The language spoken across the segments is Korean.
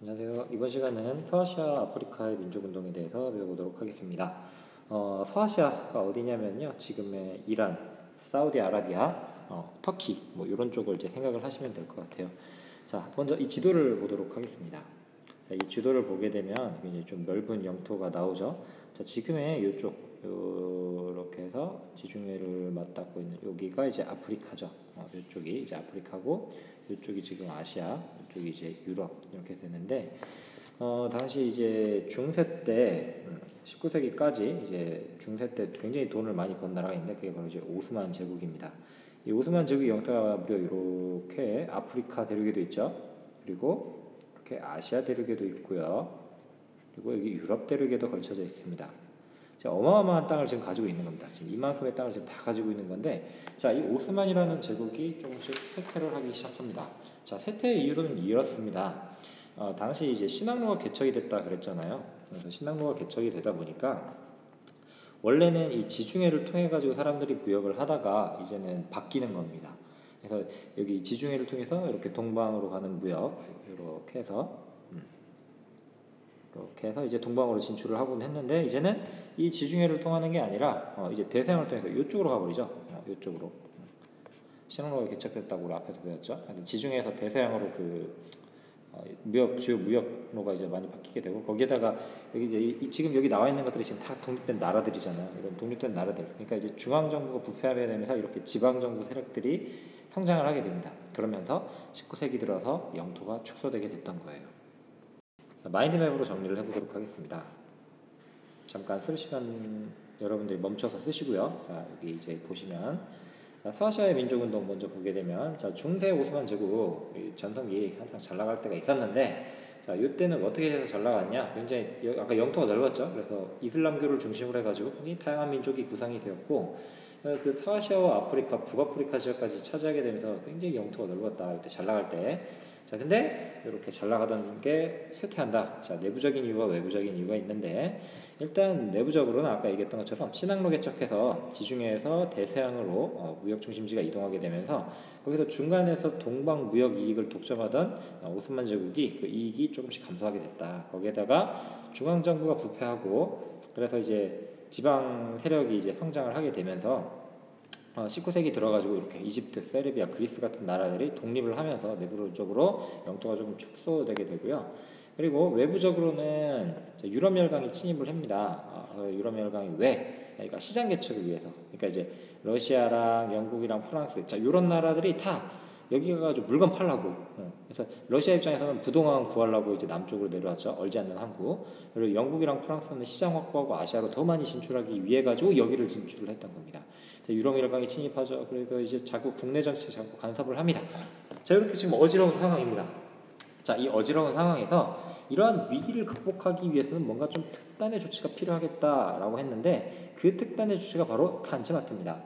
안녕하세요. 이번 시간은 서아시아 아프리카의 민족운동에 대해서 배워보도록 하겠습니다. 서아시아가 어디냐면요. 지금의 이란, 사우디아라비아, 터키 뭐 이런 쪽을 이제 생각을 하시면 될 것 같아요. 자, 먼저 이 지도를 보도록 하겠습니다. 자, 이 지도를 보게 되면 이제 좀 넓은 영토가 나오죠. 자, 지금의 이쪽 이렇게 해서 지중해를 맞닿고 있는 여기가 이제 아프리카죠. 이쪽이 이제 아프리카고 이쪽이 지금 아시아, 이쪽이 이제 유럽 이렇게 되는데 당시 이제 중세 때 19세기까지 이제 중세 때 굉장히 돈을 많이 번 나라가 있는데 그게 바로 이제 오스만 제국입니다. 이 오스만 제국 영토가 무려 이렇게 아프리카 대륙에도 있죠. 그리고 이렇게 아시아 대륙에도 있고요. 그리고 여기 유럽 대륙에도 걸쳐져 있습니다. 어마어마한 땅을 지금 가지고 있는 겁니다. 지금 이만큼의 땅을 지금 다 가지고 있는 건데, 자, 이 오스만이라는 제국이 조금씩 쇠퇴를 하기 시작합니다. 자, 쇠퇴의 이유는 이렇습니다. 당시 이제 신항로가 개척이 됐다 그랬잖아요. 그래서 신항로가 개척이 되다 보니까 원래는 이 지중해를 통해 가지고 사람들이 무역을 하다가 이제는 바뀌는 겁니다. 그래서 여기 지중해를 통해서 이렇게 동방으로 가는 무역 이렇게 해서 이제 동방으로 진출을 하곤 했는데 이제는 이 지중해를 통하는 게 아니라 이제 대서양을 통해서 이쪽으로 가버리죠. 이쪽으로 신항로가 개척됐다고 우리 앞에서 배웠죠. 지중해에서 대서양으로 주요 무역로가 이제 많이 바뀌게 되고 거기에다가 여기 이제 지금 여기 나와 있는 것들이 지금 다 독립된 나라들이잖아요. 이런 독립된 나라들. 그러니까 이제 중앙 정부가 부패하게 되면서 이렇게 지방 정부 세력들이 성장을 하게 됩니다. 그러면서 19세기 들어서 영토가 축소되게 됐던 거예요. 마인드맵으로 정리를 해보도록 하겠습니다. 잠깐 쓸 시간 여러분들이 멈춰서 쓰시고요. 자, 여기 이제 보시면 자, 서아시아의 민족운동 먼저 보게 되면 자, 중세 오스만 제국 전성기 한창 잘 나갈 때가 있었는데 자, 이때는 어떻게 해서 잘 나갔냐? 굉장히 아까 영토가 넓었죠. 그래서 이슬람교를 중심으로 해가지고 굉장히 다양한 민족이 구성이 되었고 그 서아시아와 아프리카, 북아프리카 지역까지 차지하게 되면서 굉장히 영토가 넓었다. 이때 잘 나갈 때. 자, 근데 이렇게 잘 나가던 게 쇠퇴한다. 자, 내부적인 이유와 외부적인 이유가 있는데 일단 내부적으로는 아까 얘기했던 것처럼 신항로 개척해서 지중해에서 대서양으로 무역 중심지가 이동하게 되면서 거기서 중간에서 동방 무역 이익을 독점하던 오스만 제국이 그 이익이 조금씩 감소하게 됐다. 거기에다가 중앙 정부가 부패하고 그래서 이제 지방 세력이 이제 성장을 하게 되면서 19세기 들어가지고 이렇게 이집트, 세르비아, 그리스 같은 나라들이 독립을 하면서 내부적으로 영토가 조금 축소되게 되고요. 그리고 외부적으로는 유럽 열강이 침입을 합니다. 유럽 열강이 왜? 그러니까 시장 개척을 위해서. 그러니까 이제 러시아랑 영국이랑 프랑스, 자 이런 나라들이 다 여기 가가지고 물건 팔라고. 그래서 러시아 입장에서는 부동산 구하려고 이제 남쪽으로 내려왔죠. 얼지 않는 항구. 그리고 영국이랑 프랑스는 시장 확보하고 아시아로 더 많이 진출하기 위해 가지고 여기를 진출을 했던 겁니다. 유럽 열강이 침입하죠. 그래서 이제 자꾸 국내 정치에 자꾸 간섭을 합니다. 자, 이렇게 지금 어지러운 상황입니다. 자, 이 어지러운 상황에서 이러한 위기를 극복하기 위해서는 뭔가 좀 특단의 조치가 필요하겠다라고 했는데 그 특단의 조치가 바로 탄지마트입니다.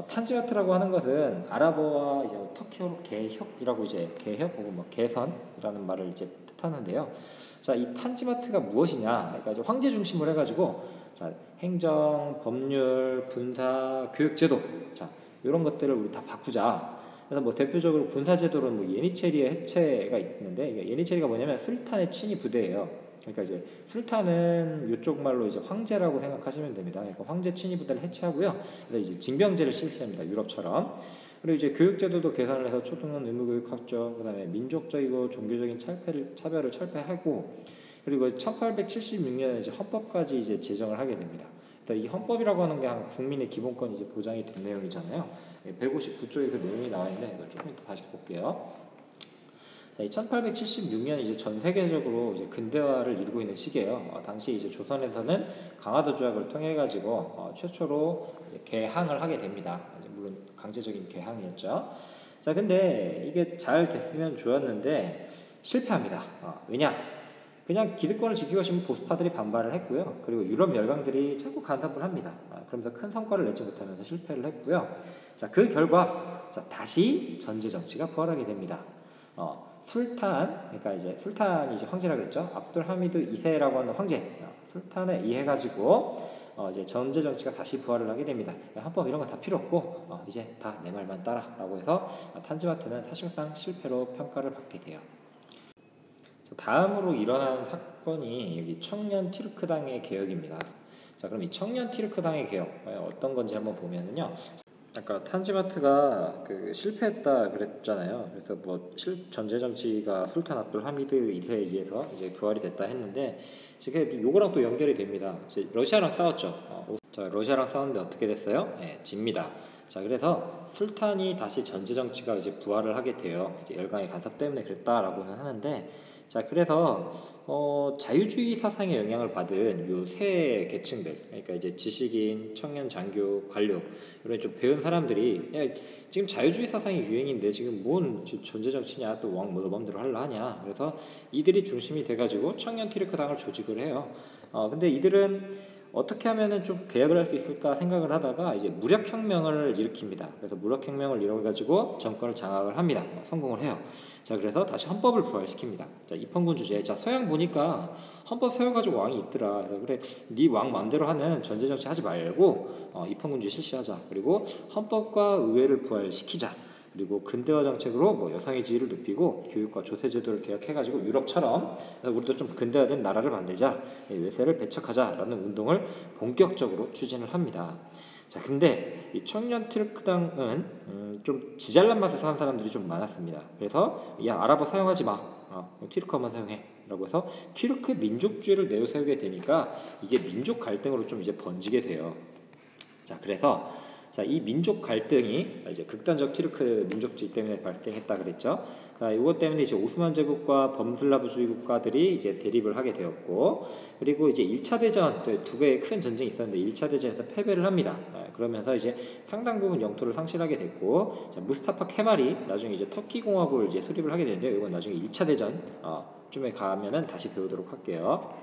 탄지마트라고 하는 것은 아랍어와 이제 터키어로 개혁이라고 이제 개혁 혹은 뭐 개선이라는 말을 이제 뜻하는데요. 자, 이 탄지마트가 무엇이냐? 그러니까 이제 황제 중심으로 해가지고 자, 행정, 법률, 군사, 교육제도, 자 이런 것들을 우리 다 바꾸자. 그래서 뭐 대표적으로 군사제도는 뭐 예니체리의 해체가 있는데 예니체리가 뭐냐면 술탄의 친위 부대예요. 그러니까 이제 술탄은 이쪽 말로 이제 황제라고 생각하시면 됩니다. 그러니까 황제 친위 부대를 해체하고요. 그래서 이제 징병제를 실시합니다. 유럽처럼. 그리고 이제 교육제도도 개선을 해서 초등은 의무교육 학죠. 그다음에 민족적이고 종교적인 차별을 철폐하고 그리고 1876년에 이제 헌법까지 이제 제정을 하게 됩니다. 이 헌법이라고 하는 게 한 국민의 기본권이 이제 보장이 된 내용이잖아요. 159쪽에 그 내용이 나와 있는데 이걸 조금 더 다시 볼게요. 자, 1876년이 이제 전 세계적으로 이제 근대화를 이루고 있는 시기예요. 당시 이제 조선에서는 강화도 조약을 통해 가지고 최초로 개항을 하게 됩니다. 물론 강제적인 개항이었죠. 자, 근데 이게 잘 됐으면 좋았는데 실패합니다. 왜냐? 그냥 기득권을 지키고 싶은 보수파들이 반발을 했고요. 그리고 유럽 열강들이 자꾸 간섭을 합니다. 그러면서 큰 성과를 내지 못하면서 실패를 했고요. 자, 그 결과 다시 전제 정치가 부활하게 됩니다. 술탄, 그러니까 이제 술탄이 이제 황제라고 그랬죠. 압둘하미드 2세라고 하는 황제, 술탄에 의해 가지고 이제 전제 정치가 다시 부활을 하게 됩니다. 헌법 이런 거 다 필요 없고 이제 다 내 말만 따라라고 해서 탄지마트는 사실상 실패로 평가를 받게 돼요. 자, 다음으로 일어난 사건이 여기 청년 튀르크당의 개혁입니다. 자, 그럼 이 청년 튀르크당의 개혁 어떤 건지 한번 보면은요. 아까 탄지마트가 실패했다 그랬잖아요. 그래서 뭐 전제 정치가 술탄 압둘 하미드 2세에 의해서 이제 부활이 됐다 했는데 지금 요거랑 또 연결이 됩니다. 이제 러시아랑 싸웠죠. 자, 러시아랑 싸웠는데 어떻게 됐어요? 네, 집니다. 자, 그래서 술탄이 다시 전제 정치가 이제 부활을 하게 돼요. 이제 열강의 간섭 때문에 그랬다라고는 하는데, 자, 그래서 자유주의 사상의 영향을 받은 요 세 계층들, 그러니까 이제 지식인, 청년, 장교, 관료 이런 좀 배운 사람들이 야, 지금 자유주의 사상이 유행인데 지금 뭔 전제 정치냐, 또 왕 너 맘대로 하려 하냐. 그래서 이들이 중심이 돼가지고 청년 티르크당을 조직을 해요. 근데 이들은 어떻게 하면은 좀 개혁을 할 수 있을까 생각을 하다가 이제 무력혁명을 일으킵니다. 그래서 무력혁명을 일어가지고 정권을 장악을 합니다. 성공을 해요. 자, 그래서 다시 헌법을 부활시킵니다. 자, 입헌군 주제. 자, 서양 보니까 헌법 세워가지고 왕이 있더라. 그래서 그래, 네 왕 마음대로 하는 전제 정치 하지 말고 입헌군주의 실시하자. 그리고 헌법과 의회를 부활시키자. 그리고 근대화 정책으로 뭐 여성의 지위를 높이고 교육과 조세 제도를 개혁해가지고 유럽처럼 우리도 좀 근대화된 나라를 만들자, 외세를 배척하자라는 운동을 본격적으로 추진을 합니다. 자, 근데 이 청년 튀르크당은 좀 지잘난 맛을 사는 사람들이 좀 많았습니다. 그래서 야, 아랍어 사용하지 마, 튀르크어만 사용해 라고 해서 튀르크 민족주의를 내세우게 되니까 이게 민족 갈등으로 좀 이제 번지게 돼요. 자, 그래서 자, 이 민족 갈등이 이제 극단적 튀르크 민족주의 때문에 발생했다 그랬죠. 자, 이것 때문에 이제 오스만 제국과 범슬라브주의 국가들이 이제 대립을 하게 되었고, 그리고 이제 1차 대전 또 두 개의 큰 전쟁이 있었는데 1차 대전에서 패배를 합니다. 그러면서 이제 상당 부분 영토를 상실하게 됐고, 자, 무스타파 케말이 나중에 이제 터키 공화국을 이제 수립을 하게 되는데요. 이건 나중에 1차 대전 쯤에 가면은 다시 배우도록 할게요.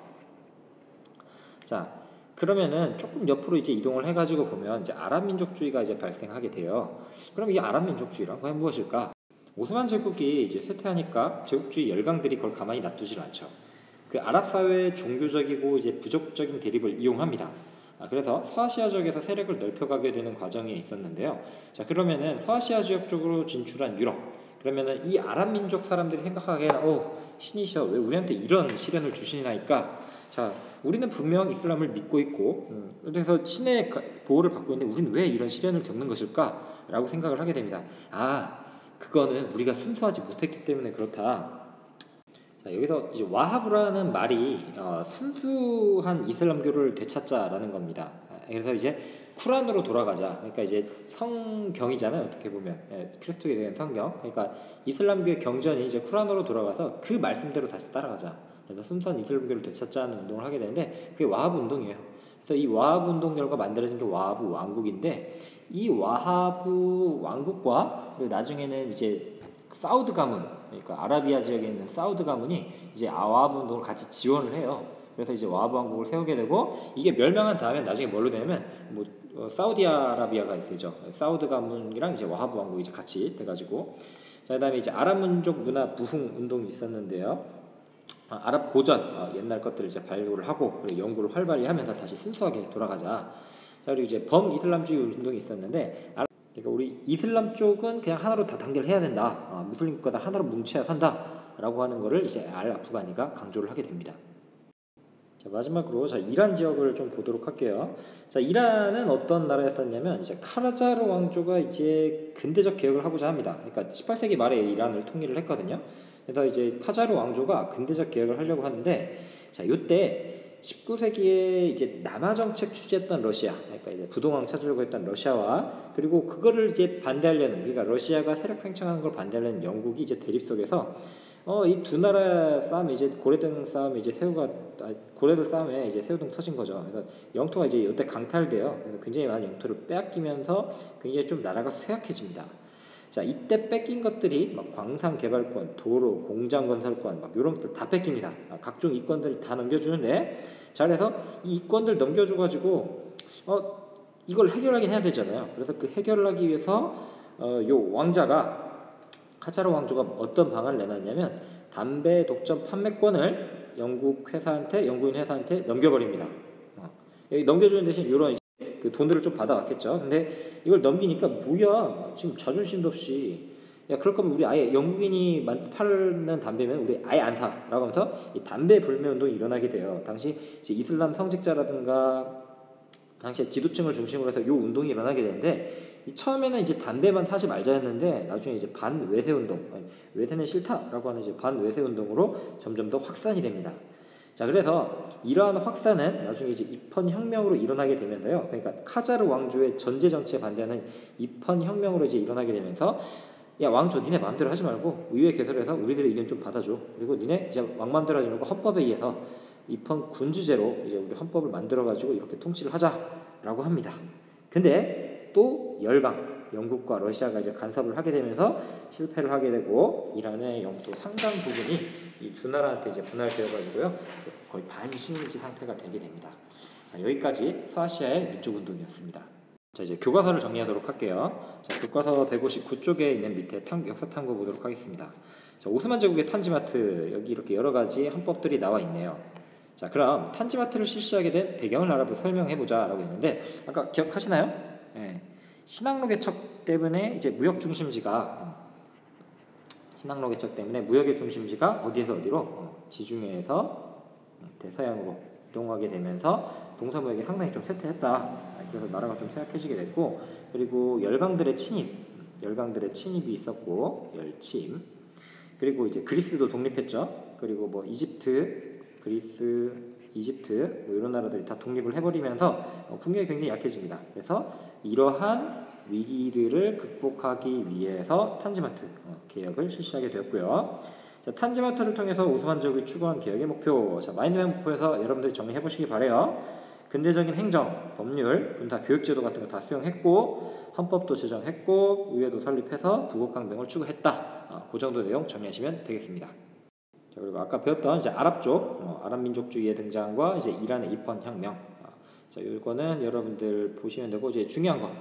자, 그러면은 조금 옆으로 이제 이동을 해가지고 보면 이제 아랍 민족주의가 이제 발생하게 돼요. 그럼 이 아랍 민족주의란 과연 무엇일까? 오스만 제국이 이제 쇠퇴하니까 제국주의 열강들이 그걸 가만히 놔두질 않죠. 그 아랍 사회의 종교적이고 이제 부족적인 대립을 이용합니다. 그래서 서아시아 지역에서 세력을 넓혀가게 되는 과정에 있었는데요. 자, 그러면은 서아시아 지역 쪽으로 진출한 유럽. 그러면은 이 아랍 민족 사람들이 생각하기에는 신이셔, 왜 우리한테 이런 시련을 주시나이까? 자, 우리는 분명 이슬람을 믿고 있고 그래서 신의 보호를 받고 있는데 우리는 왜 이런 시련을 겪는 것일까? 라고 생각을 하게 됩니다. 그거는 우리가 순수하지 못했기 때문에 그렇다. 자, 여기서 이제 와하브라는 말이 순수한 이슬람교를 되찾자라는 겁니다. 그래서 이제 쿠란으로 돌아가자. 그러니까 이제 성경이잖아요. 어떻게 보면 그리스도에 대한 성경. 그러니까 이슬람교의 경전이 이제 쿠란으로 돌아가서 그 말씀대로 다시 따라가자. 그래서 순수한 이슬람교를 되찾자는 운동을 하게 되는데 그게 와하브 운동이에요. 그래서 이 와하브 운동 결과 만들어진 게 와하브 왕국인데 이 와하브 왕국과 그리고 나중에는 이제 사우드 가문, 그러니까 아라비아 지역에 있는 사우드 가문이 이제 와하브 운동을 같이 지원을 해요. 그래서 이제 와하브 왕국을 세우게 되고 이게 멸망한 다음에 나중에 뭘로 되냐면 사우디아라비아가 되죠. 사우드 가문이랑 이제 와하브 왕국이 이제 같이 돼가지고 자, 그다음에 이제 아랍 민족 문화 부흥 운동이 있었는데요. 아랍 고전 옛날 것들을 이제 발굴을 하고 그리고 연구를 활발히 하면서 다시 순수하게 돌아가자. 자, 그리고 이제 범이슬람주의 운동이 있었는데 그러니까 우리 이슬람 쪽은 그냥 하나로 다 단결해야 된다. 무슬림 국가들 하나로 뭉쳐야 산다라고 하는 거를 이제 아프가니가 강조를 하게 됩니다. 자, 마지막으로 이란 지역을 좀 보도록 할게요. 자, 이란은 어떤 나라였었냐면 이제 카자르 왕조가 이제 근대적 개혁을 하고자 합니다. 그러니까 18세기 말에 이란을 통일을 했거든요. 그래서 이제 카자르 왕조가 근대적 개혁을 하려고 하는데 자, 이때 19세기에 이제 남하 정책 취재했던 러시아, 그러니까 이제 부동왕 찾으려고 했던 러시아와 그리고 그거를 이제 반대하려는, 그러니까 러시아가 세력 팽창하는 걸 반대하려는 영국이 이제 대립 속에서 이 두 나라 싸움이 이제 고래등 싸움에 이제 고래들 싸움에 이제 새우등 터진 거죠. 그래서 영토가 이제 이때 강탈돼요. 그래서 굉장히 많은 영토를 빼앗기면서 굉장히 좀 나라가 쇠약해집니다. 자, 이때 뺏긴 것들이 막 광산 개발권, 도로, 공장 건설권 막 이런 것들 다 뺏깁니다. 각종 이권들을 다 넘겨주는데, 자, 그래서 이 이권들 넘겨줘가지고 이걸 해결하긴 해야 되잖아요. 그래서 그 해결을 하기 위해서 요 왕자가 카자르 왕조가 어떤 방안을 내놨냐면 담배 독점 판매권을 영국인 회사한테 넘겨버립니다. 여기 넘겨주는 대신 이런 그 돈들을 좀 받아왔겠죠. 근데 이걸 넘기니까 뭐야, 지금 자존심도 없이 야 그럴 거면 우리 아예 영국인이 파는 담배면 우리 아예 안 사라고 하면서 이 담배 불매 운동이 일어나게 돼요. 당시 이제 이슬람 성직자라든가 당시에 지도층을 중심으로 해서 이 운동이 일어나게 되는데 처음에는 이제 담배만 사지 말자 했는데 나중에 이제 반외세 운동, 외세는 싫다라고 하는 이제 반외세 운동으로 점점 더 확산이 됩니다. 자 그래서 이러한 확산은 나중에 이제 입헌 혁명으로 일어나게 되면서요. 그러니까 카자르 왕조의 전제 정치에 반대하는 입헌 혁명으로 이제 일어나게 되면서 야 왕조 니네 마음대로 하지 말고 의회 개설해서 우리들의 의견 좀 받아줘. 그리고 니네 이제 왕 마음대로 하지 말고 헌법에 의해서 입헌 군주제로 이제 우리 헌법을 만들어가지고 이렇게 통치를 하자라고 합니다. 근데 또 열강 영국과 러시아가 이제 간섭을 하게 되면서 실패를 하게 되고 이란의 영토 상당 부분이 이 두 나라한테 이제 분할되어가지고요 이제 거의 반식민지 상태가 되게 됩니다. 자, 여기까지 서아시아의 민족운동이었습니다. 자 이제 교과서를 정리하도록 할게요. 자, 교과서 159쪽에 있는 밑에 역사 탐구 보도록 하겠습니다. 자, 오스만 제국의 탄지마트 여기 이렇게 여러 가지 헌법들이 나와 있네요. 자 그럼 탄지마트를 실시하게 된 배경을 알아보고 설명해보자 라고 했는데 아까 기억하시나요? 네. 신항로 개척 때문에 이제 무역 중심지가 무역의 중심지가 어디에서 어디로 지중해에서 대서양으로 이동하게 되면서 동서무역이 상당히 좀 쇠퇴했다. 그래서 나라가 좀 쇠약해지게 됐고 그리고 열강들의 침입이 있었고 열침 그리고 이제 그리스도 독립했죠. 그리고 뭐 그리스, 이집트 뭐 이런 나라들이 다 독립을 해버리면서 국력이 굉장히 약해집니다. 그래서 이러한 위기를 극복하기 위해서 탄지마트 개혁을 실시하게 되었고요. 자, 탄지마트를 통해서 오스만 제국이 추구한 개혁의 목표. 자, 마인드맵 목표에서 여러분들이 정리해 보시기 바래요. 근대적인 행정, 법률, 군사 교육제도 같은 거 다 수용했고 헌법도 제정했고 의회도 설립해서 부국강병을 추구했다. 그 정도 내용 정리하시면 되겠습니다. 자, 그리고 아까 배웠던 이제 아랍 쪽, 아랍 민족주의의 등장과 이제 이란의 입헌 혁명. 자, 이거는 여러분들 보시면 되고 이제 중요한 거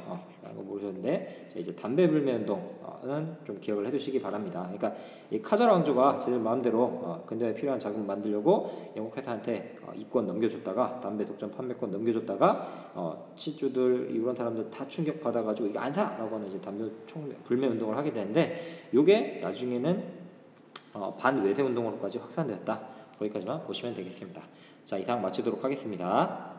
모르셨는데 자, 이제 담배 불매 운동은 좀 기억을 해두시기 바랍니다. 그러니까 이 카자르 왕조가 제들 마음대로 근대에 필요한 자금을 만들려고 영국 회사한테 이권 넘겨줬다가 담배 독점 판매권 넘겨줬다가 치주들 이런 사람들 다 충격 받아가지고 이거 안 사라고 하는 이제 담배 불매 운동을 하게 되는데 이게 나중에는 반외세 운동으로까지 확산되었다. 거기까지만 보시면 되겠습니다. 자 이상 마치도록 하겠습니다.